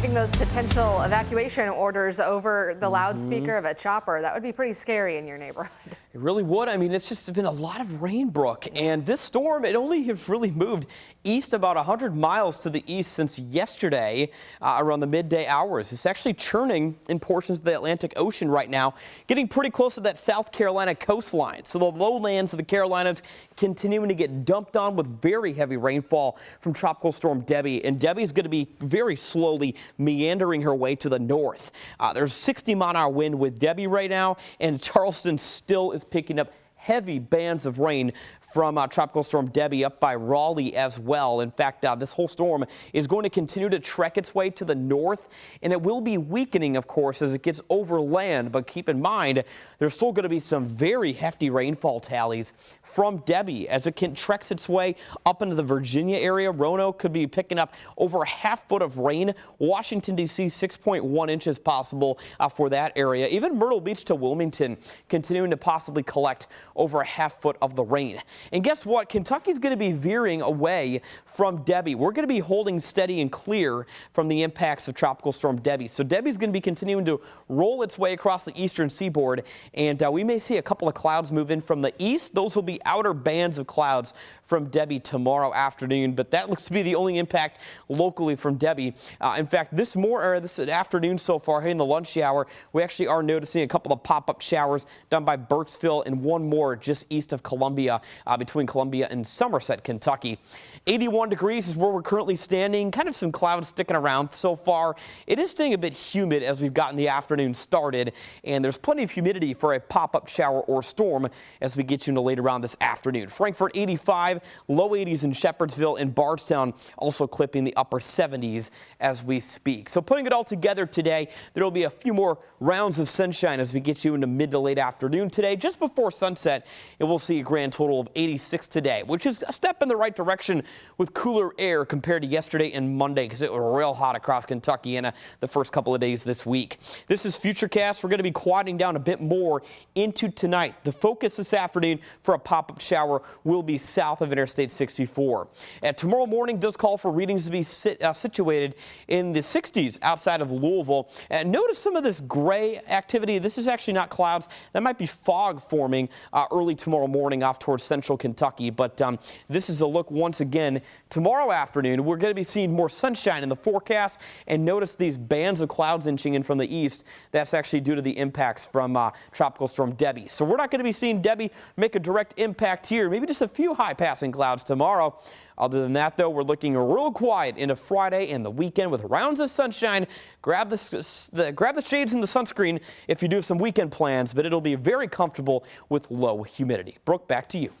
Talking those potential evacuation orders over the loudspeaker of a chopper, that would be pretty scary in your neighborhood. It really would. I mean, it's just been a lot of rain, Brooke, and this storm, it only has really moved east about 100 miles to the east since yesterday around the midday hours. It's actually churning in portions of the Atlantic Ocean right now, getting pretty close to that South Carolina coastline. So the lowlands of the Carolinas continuing to get dumped on with very heavy rainfall from Tropical Storm Debbie. And Debbie's going to be very slowly meandering her way to the north. There's 60-mile-an-hour wind with Debbie right now, and Charleston still is picking up heavy bands of rain from Tropical Storm Debbie up by Raleigh as well. In fact, this whole storm is going to continue to trek its way to the north, and it will be weakening, of course, as it gets over land. But keep in mind, there's still going to be some very hefty rainfall tallies from Debbie as it treks its way up into the Virginia area. Roanoke could be picking up over a half foot of rain. Washington, D.C., 6.1 inches possible for that area. Even Myrtle Beach to Wilmington continuing to possibly collect over a half foot of the rain. And guess what? Kentucky's going to be veering away from Debbie. We're going to be holding steady and clear from the impacts of Tropical Storm Debbie. So Debbie's going to be continuing to roll its way across the eastern seaboard, and we may see a couple of clouds move in from the east. Those will be outer bands of clouds from Debbie tomorrow afternoon, but that looks to be the only impact locally from Debbie. In fact, this afternoon so far, here in the lunch hour, we actually are noticing a couple of pop-up showers done by Burkesville and one more just east of Columbia, between Columbia and Somerset, Kentucky. 81 degrees is where we're currently standing. Kind of some clouds sticking around so far. It is staying a bit humid as we've gotten the afternoon started, and there's plenty of humidity for a pop-up shower or storm as we get you into later on this afternoon. Frankfort 85, low 80s in Shepherdsville and Bardstown, also clipping the upper 70s as we speak. So putting it all together today, there will be a few more rounds of sunshine as we get you into mid to late afternoon today. Just before sunset, and we'll see a grand total of 86 today, which is a step in the right direction with cooler air compared to yesterday and Monday, because it was real hot across Kentucky in the first couple of days this week. This is Futurecast. We're going to be quieting down a bit more into tonight. The focus this afternoon for a pop-up shower will be south of Interstate 64. Tomorrow morning does call for readings to be situated in the 60s outside of Louisville. Notice some of this gray activity. This is actually not clouds. That might be fog forming early tomorrow morning off towards central Kentucky. But this is a look once again tomorrow afternoon. We're going to be seeing more sunshine in the forecast, and notice these bands of clouds inching in from the east. That's actually due to the impacts from Tropical Storm Debbie. So we're not going to be seeing Debbie make a direct impact here. Maybe just a few high passing clouds tomorrow. Other than that, though, we're looking real quiet into Friday and the weekend with rounds of sunshine. Grab the shades and the sunscreen if you do have some weekend plans, but it'll be very comfortable with low humidity. Brooke, back to you.